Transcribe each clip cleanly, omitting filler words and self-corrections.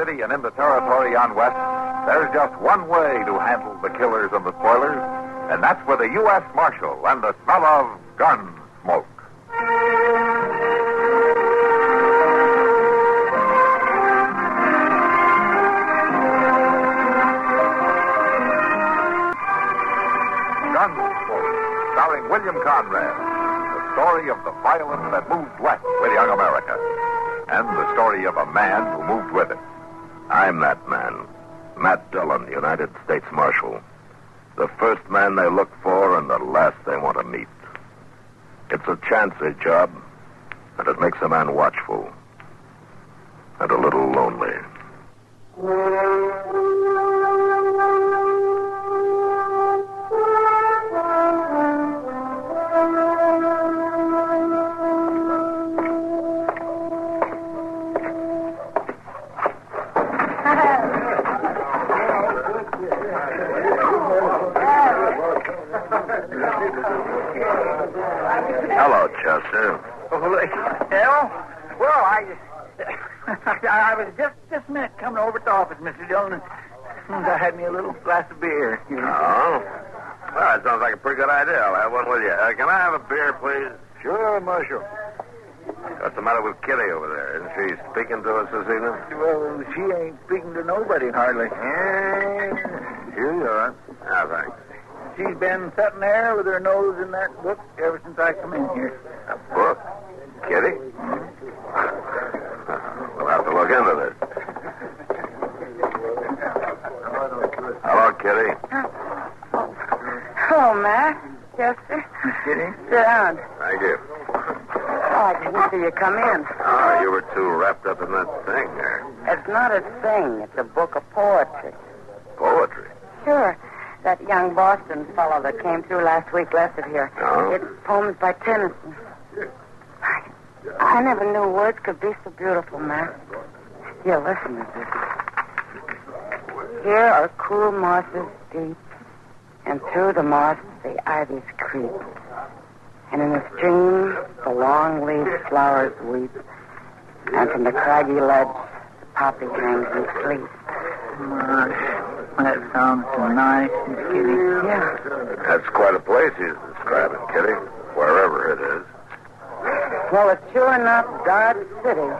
city and in the territory on West, there's just one way to handle the killers and the spoilers, and that's with a U.S. Marshal and the smell of Gunsmoke. Gunsmoke, starring William Conrad. The story of the violence that moved west with young America. And the story of a man who moved with it. I'm that man. Matt Dillon, United States Marshal. The first man they look for and the last they want to meet. It's a chancy job, and it makes a man watchful. And a little lonely. Hello, Chester. Well, I was just this minute coming over to the office, Mr. Dillon, and I had me a little glass of beer. Oh? Well, that sounds like a pretty good idea. I'll have one with you. Can I have a beer, please? Sure, Marshal. What's the matter with Kitty over there? Isn't she speaking to us this evening? Well, she ain't speaking to nobody, hardly. Here you are. Ah, thanks. She's been sitting there with her nose in that book ever since I come in here. A book? Kitty? We'll have to look into this. Hello, Kitty. Hello, Matt. Chester. Miss Kitty? Sit down. Thank you. Oh, I didn't see you come in. Oh, you were too wrapped up in that thing there. It's not a thing. It's a book of poetry. Poetry? Sure. That young Boston fellow that came through last week left it here. Oh? It's poems by Tennyson. I never knew words could be so beautiful, Matt. Here, listen to this. Here are cool mosses deep, and through the moss the ivies creep. And in the stream the long-leaved flowers weep, and from the craggy ledge the poppy hangs in sleep. That sounds nice, Miss Kitty. Yeah. That's quite a place he's describing, Kitty. Wherever it is. Well, it's sure not Dodge City.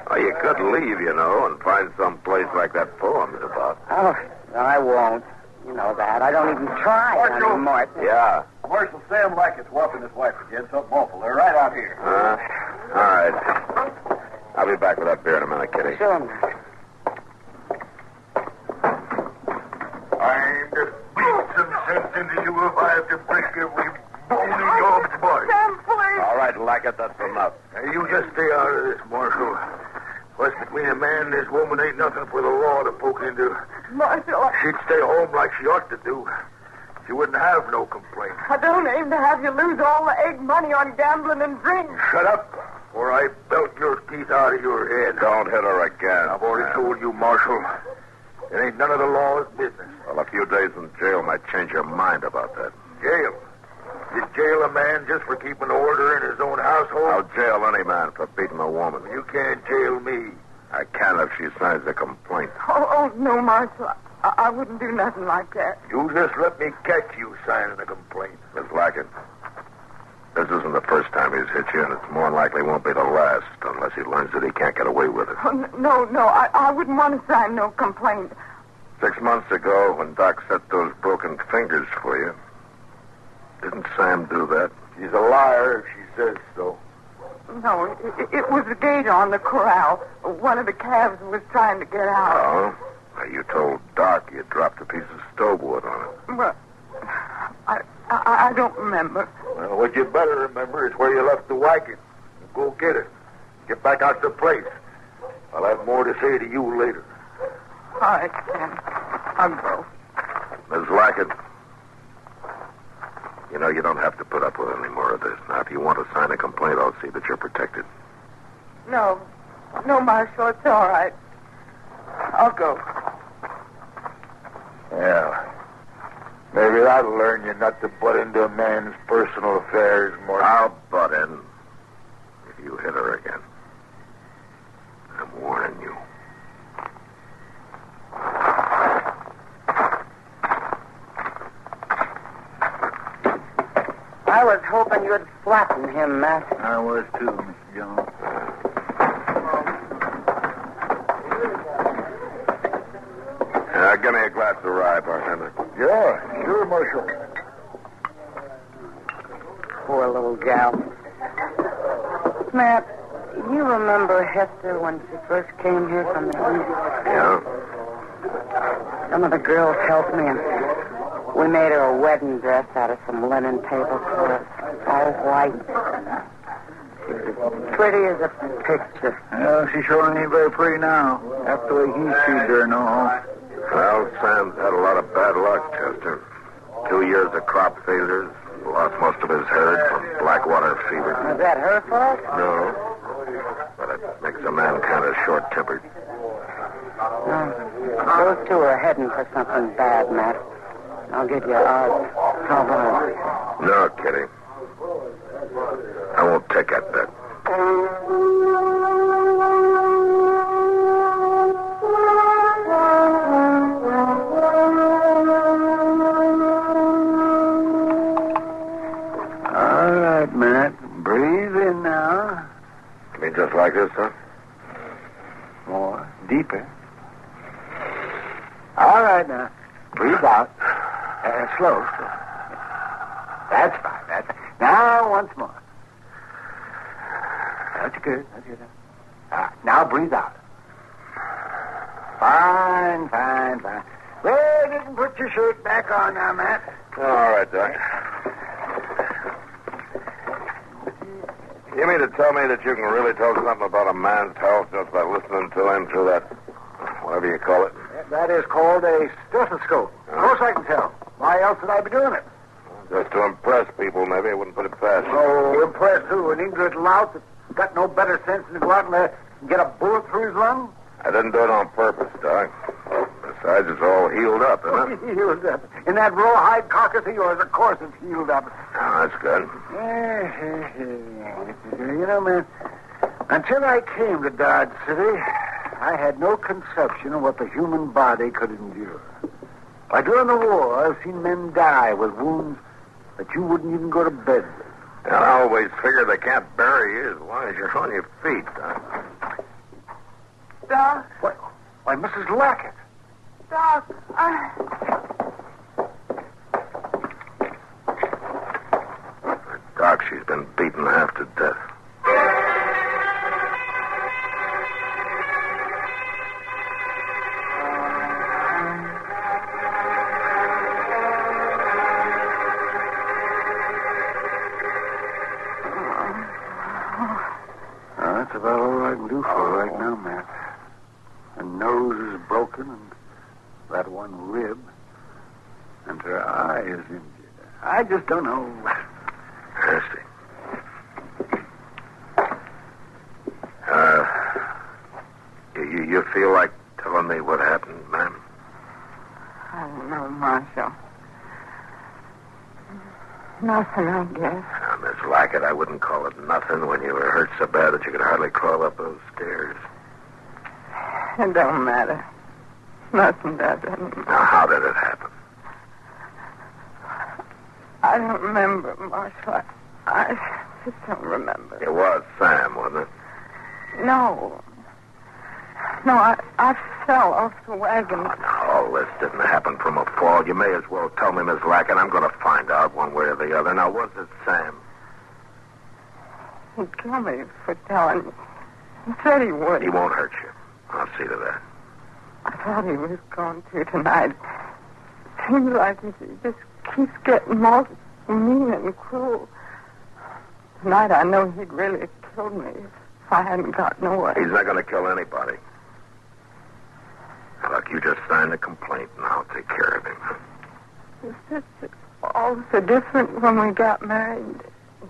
Well, you could leave, you know, and find some place like that poem is about. Oh, I won't. You know that. I don't even try anymore. Yeah. Marshal Sam Lackett's whopping his wife again. Something awful. They're right out here. All right. I'll be back with that beer in a minute, Kitty. Sure, Matt. I'm to beat some sense into you if I have to break every bone in your body. Sam, please. All right, Lackett, that's enough. You just stay out of this, Marshal. What's between a man and his woman ain't nothing for the law to poke into. Marshal, She'd stay home like she ought to do. She wouldn't have no complaint. I don't aim to have you lose all the egg money on gambling and drink. Shut up, or I belt your teeth out of your head. Don't hit her again. I've already told you, Marshal. It ain't none of the law's business. Well, a few days in jail might change your mind about that. Jail? You jail a man just for keeping order in his own household? I'll jail any man for beating a woman. You can't jail me. I can if she signs a complaint. Oh, no, Marshal. I wouldn't do nothing like that. You just let me catch you signing a complaint. Miss Lackett, this isn't the first time he's hit you, and it's more likely won't be the last unless he learns that he can't get away with it. Oh, no, I wouldn't want to sign no complaint. 6 months ago, when Doc set those broken fingers for you, didn't Sam do that? She's a liar if she says so. No, it was the gate on the corral. One of the calves was trying to get out. Oh? Well, you told Doc you dropped a piece of stove wood on it. Well, I don't remember. Well, what you better remember is where you left the wagon. Go get it. Get back out to the place. I'll have more to say to you later. All right, Sam. I'll go. Miss Lackett, you know you don't have to put up with any more of this. Now, if you want to sign a complaint, I'll see that you're protected. No, Marshal, it's all right. I'll go. Yeah. Maybe that'll learn you not to butt into a man's personal affairs more. I'll butt in if you hit her again. I'm warning you. I was hoping you'd flatten him, Matt. I was too, Mr. Jones. Give me a glass of rye, bartender. Yeah, sure, Marshal. Poor little gal. Matt, you remember Hester when she first came here from the East? Yeah? Some of the girls helped me, and we made her a wedding dress out of some linen tablecloths, all white. She was as pretty as a picture. Well, she sure ain't very pretty now. After the way he treated her, no. Well, Sam's had a lot of bad luck, Chester. 2 years of crop failures. Lost most of his herd from blackwater fever. Was that her fault? No. But it makes a man kind of short-tempered. Those two are heading for something bad, Matt. I'll give you odds. How about it? No, Kitty. I won't take that bet. All right, Matt. Breathe in now. You mean just like this, huh? More. Deeper. All right, now. Breathe out. Slow. That's fine. Now, once more. That's good. Now, breathe out. Fine. Well, you can put your shirt back on now, Matt. All right, Doc. You mean to tell me that you can really tell something about a man's health just by listening to him through that, whatever you call it? That is called a stethoscope. Of course I can tell. Why else would I be doing it? Just to impress people, maybe. I wouldn't put it past you. Oh, impress who? An ignorant lout that's got no better sense than to go out and get a bullet through his lung? I didn't do it on purpose, Doc. Besides, it's all healed up, isn't it? Healed up. In that rawhide carcass of yours, of course it's healed up. Oh, that's good. You know, man, until I came to Dodge City, I had no conception of what the human body could endure. Why, during the war, I've seen men die with wounds that you wouldn't even go to bed with. And I always figure they can't bury you as long as you're on your feet, Doc. Doc? What? Why, Mrs. Lackett. Doc, Doc, she's been beaten half to death. That's about all I can do for her right now, Matt. Her nose is broken, and that one rib, and her eye is injured. I just don't know. I see. You feel like telling me what happened, ma'am? I don't know, Marshal. Nothing, I guess. Miss Lackett, I wouldn't call it nothing when you were hurt so bad that you could hardly crawl up those stairs. It don't matter. Nothing does anymore. Now, how did it happen? I don't remember, Marshal. I just don't remember. It was Sam, wasn't it? No, I fell off the wagon. Oh, now, all this didn't happen from a fall. You may as well tell me, Miss Lackett. I'm going to find out one way or the other. Now, was it Sam? He'd kill me for telling you. He said he would. He won't hurt you. I'll see to that. I thought he was going to tonight. It seems like he just keeps getting more mean and cruel. Tonight I know he'd really killed me if I hadn't gotten away. He's not going to kill anybody. Now, look, you just signed the complaint, and I'll take care of him. It's just all so different when we got married.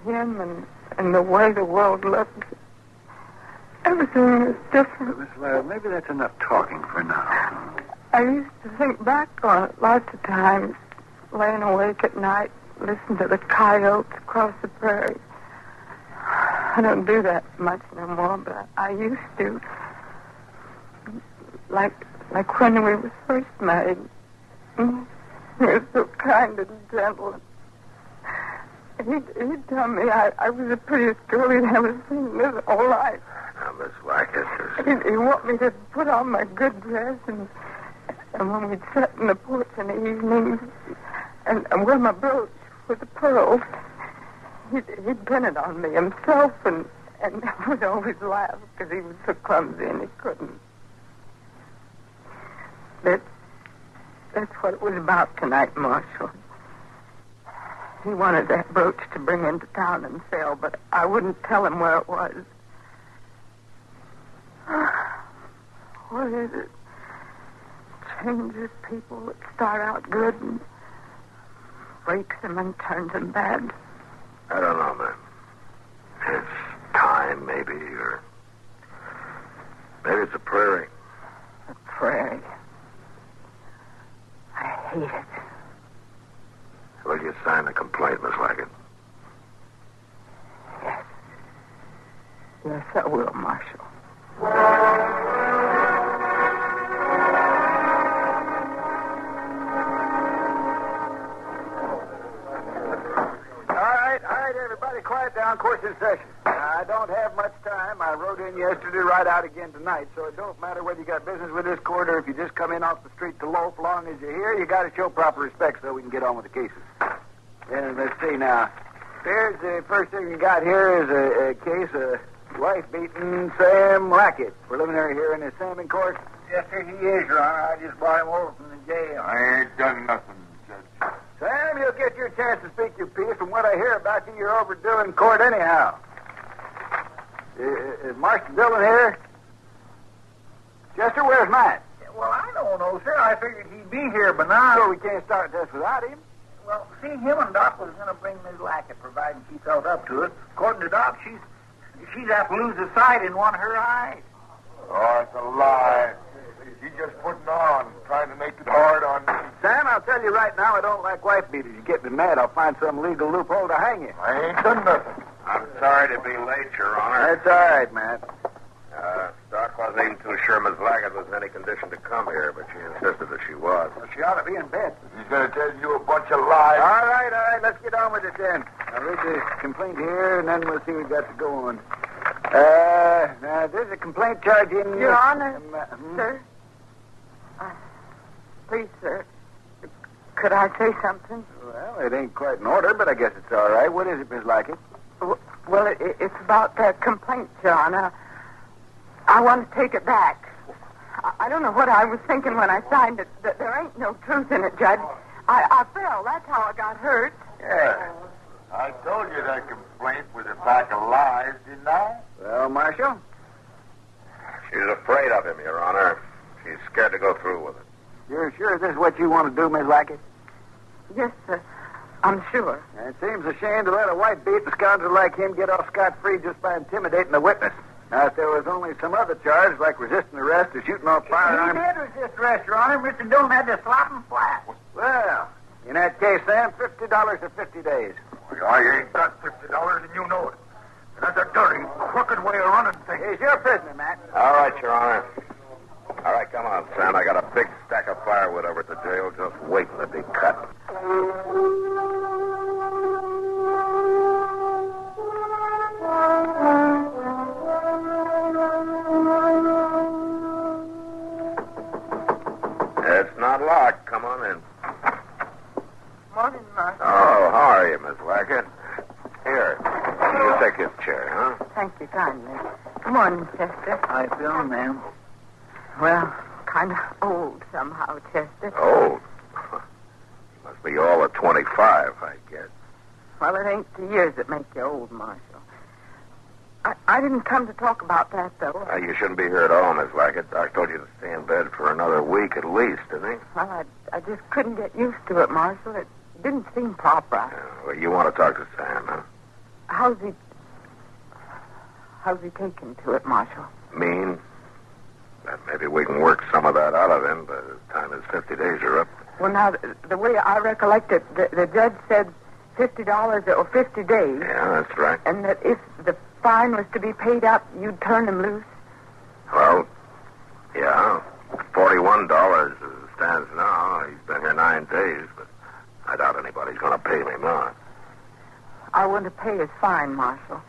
Him and the way the world looked. Everything was different. Miss Laird, maybe that's enough talking for now. I used to think back on it lots of times, laying awake at night, listening to the coyotes across the prairie. I don't do that much no more, but I used to. Like when we were first married. He was so kind and gentle. He'd tell me I was the prettiest girl he'd ever seen in his whole life. Now, Miss Wackett, He'd want me to put on my good dress and when we'd sit in the porch in the evenings and wear my brooch with the pearls, he'd pin it on me himself and I would always laugh because he was so clumsy and he couldn't. That's what it was about tonight, Marshal. He wanted that brooch to bring into town and sell, but I wouldn't tell him where it was. What is it? Changes people that start out good and breaks them and turns them bad. I don't know, man. It's time, maybe, or maybe it's a prairie. A prairie. I hate it. Will you sign the complaint, Miss Wackett? Yes. Yes, I will, Marshal. All right, everybody, quiet down. Court's in session. I don't have much time. I rode in yesterday, ride out again tonight, so it don't matter whether you got business with this court or if you just come in off the street to loaf. Long as you're here, you got to show proper respect so we can get on with the cases. And let's see now. Here's the first thing you got here is a case of wife beating Sam Lackett. Preliminary hearing is Sam in court. Yes, sir, he is, Your Honor. I just brought him over from the jail. I ain't done nothing, Judge. Sam, you'll get your chance to speak your piece. From what I hear about you, you're overdoing court anyhow. Is Marshal Dillon here? Chester, where's Matt? Well, I don't know, sir. I figured he'd be here by now. Sure, we can't start this without him. Well, see, him and Doc was going to bring Miss Lackett, providing she felt up to it. According to Doc, she's have to lose the sight in one of her eyes. Oh, it's a lie. She's just putting on, trying to make it hard on me. Sam, I'll tell you right now, I don't like wife beaters. You get me mad, I'll find some legal loophole to hang you. I ain't done nothing. I'm sorry to be late, Your Honor. That's all right, Matt. Doc wasn't even too sure Miss Lackett was in any condition to come here, but she insisted that she was. Well, she ought to be in bed. He's going to tell you a bunch of lies. All right, let's get on with it then. I'll read the complaint here, and then we'll see what we've got to go on. Now, there's a complaint charging... Your Honor, sir. Please, sir. Could I say something? Well, it ain't quite in order, but I guess it's all right. What is it, Miss Lackett? Well, it's about the complaint, Your Honor. I want to take it back. I don't know what I was thinking when I signed it. There ain't no truth in it, Judge. I fell. That's how I got hurt. Yeah. I told you that complaint was a pack of lies, didn't I? Well, Marshal? She's afraid of him, Your Honor. She's scared to go through with it. You're sure this is what you want to do, Miss Lackett? Yes, sir. I'm sure. It seems a shame to let a white-beaten scoundrel like him get off scot-free just by intimidating a witness. Now, if there was only some other charge, like resisting arrest or shooting off firearms... He did resist arrest, Your Honor. Mr. Dillon had to slap him flat. Well, in that case, Sam, $50 for 50 days. Well, I ain't got $50, and you know it. And that's a dirty, crooked way of running things. He's your prisoner, Matt. All right, Your Honor. All right, come on, Sam. I got a big stack of firewood over at the jail just waiting to be cut. It's not locked. Come on in. Morning, Marshal. Oh, how are you, Miss Lackett? Here, you take this chair, huh? Thank you kindly. Good morning, Chester. I feel, ma'am. Well, kind of old somehow, Chester. Old? Must be all of 25, I guess. Well, it ain't the years that make you old, Marshal. I didn't come to talk about that, though. You shouldn't be here at all, Miss Lackett. Doc told you to stay in bed for another week at least, didn't he? Well, I just couldn't get used to it, Marshal. It didn't seem proper. Well, you want to talk to Sam, huh? How's he taken to it, Marshal? Mean? Then maybe we can work some of that out of him by the time his 50 days are up. Well, now, the way I recollect it, the judge said $50 or 50 days. Yeah, that's right. And that if the fine was to be paid up, you'd turn him loose. Well, yeah, $41 as it stands now. He's been here 9 days, but I doubt anybody's going to pay me more. I want to pay his fine, Marshal.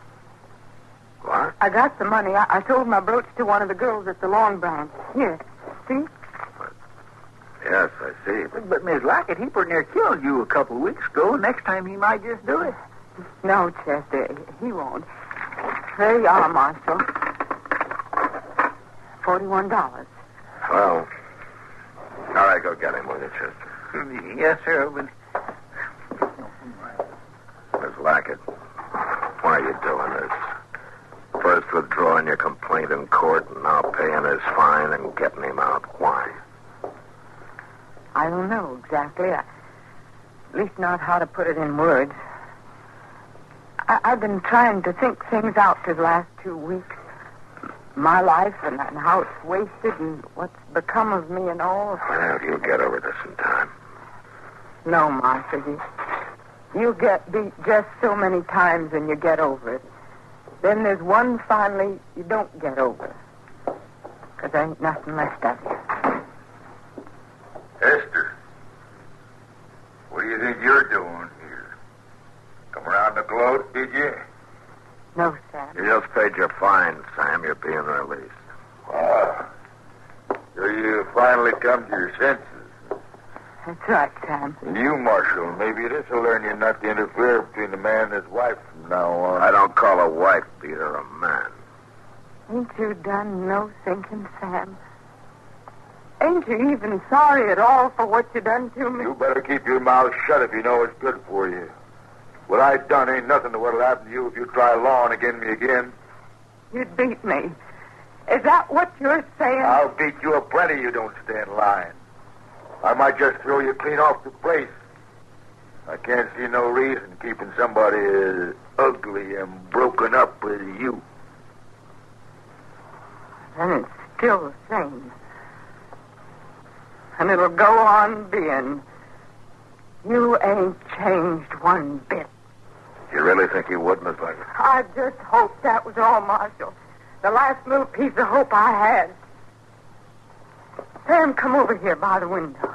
What? I got the money. I sold my brooch to one of the girls at the Long Branch. Here, see? Yes, I see. But Miss Lockett, he pretty near killed you a couple of weeks ago. Next time he might just do it. No, Chester, he won't. There you are, Marshal. $41. Well, all right, go get him, will you, Chester? Yes, sir, but... Miss Lockett, why are you doing this? First withdrawing your complaint in court and now paying his fine and getting him out. Why? I don't know exactly. At least not how to put it in words. I've been trying to think things out for the last 2 weeks. My life and how it's wasted and what's become of me and all. Well, you'll get over this in time. No, Marshal. You get beat just so many times and you get over it. Then there's one finally you don't get over. Because there ain't nothing left of you. Esther, what do you think you're doing here? Come around the gloat, did you? No, Sam. You just paid your fine, Sam. You're being released. Ah, so you finally come to your senses. That's right, Sam. And you, Marshal, maybe this will learn you not to interfere between a man and his wife from now on. I don't call a wife beater a man. Ain't you done no thinking, Sam? Ain't you even sorry at all for what you done to me? You better keep your mouth shut if you know it's good for you. What I done ain't nothing to what'll happen to you if you try lawing against me again. You'd beat me. Is that what you're saying? I'll beat you a plenty you don't stand lying. I might just throw you clean off the place. I can't see no reason keeping somebody as ugly and broken up as you. And it's still the same. And it'll go on being. You ain't changed one bit. You really think he would, Miss Lockett? I just hoped that was all, Marshal. The last little piece of hope I had. Sam, come over here by the window.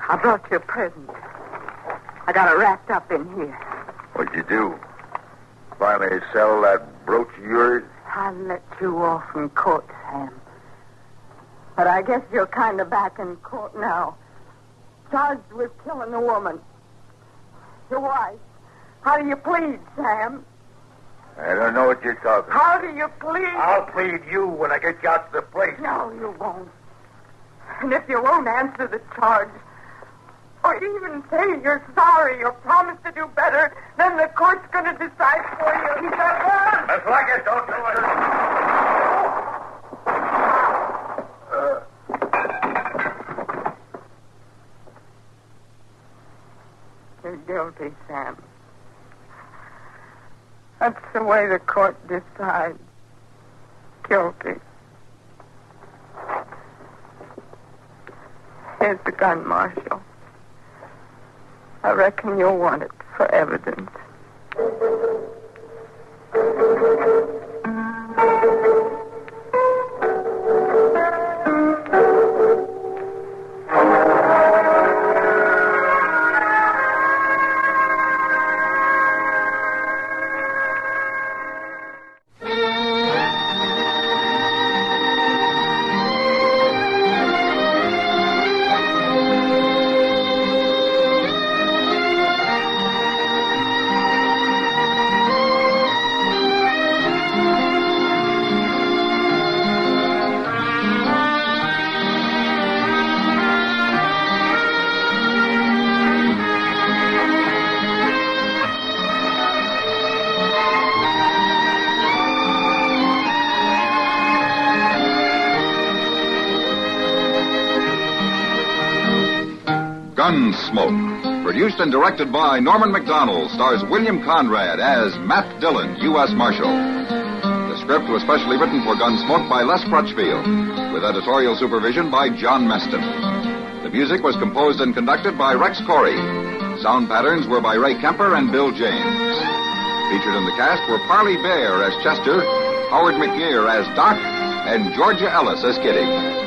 I brought you a present. I got it wrapped up in here. What'd you do? Finally sell that brooch of yours? I let you off in court, Sam. But I guess you're kind of back in court now. Charged with killing a woman. Your wife. How do you plead, Sam? I don't know what you're talking about. How do you plead? I'll plead you when I get you out to the place. No, you won't. And if you won't answer the charge, or even say you're sorry or promise to do better, then the court's going to decide for you. He's got one. That's like it. Don't do it. You're guilty, Sam. That's the way the court decides. Guilty. Here's the gun, Marshal. I reckon you'll want it for evidence. Gunsmoke, produced and directed by Norman MacDonnell, stars William Conrad as Matt Dillon, U.S. Marshal. The script was specially written for Gunsmoke by Les Crutchfield, with editorial supervision by John Meston. The music was composed and conducted by Rex Corey. Sound patterns were by Ray Kemper and Bill James. Featured in the cast were Parley Baer as Chester, Howard McNear as Doc, and Georgia Ellis as Kitty.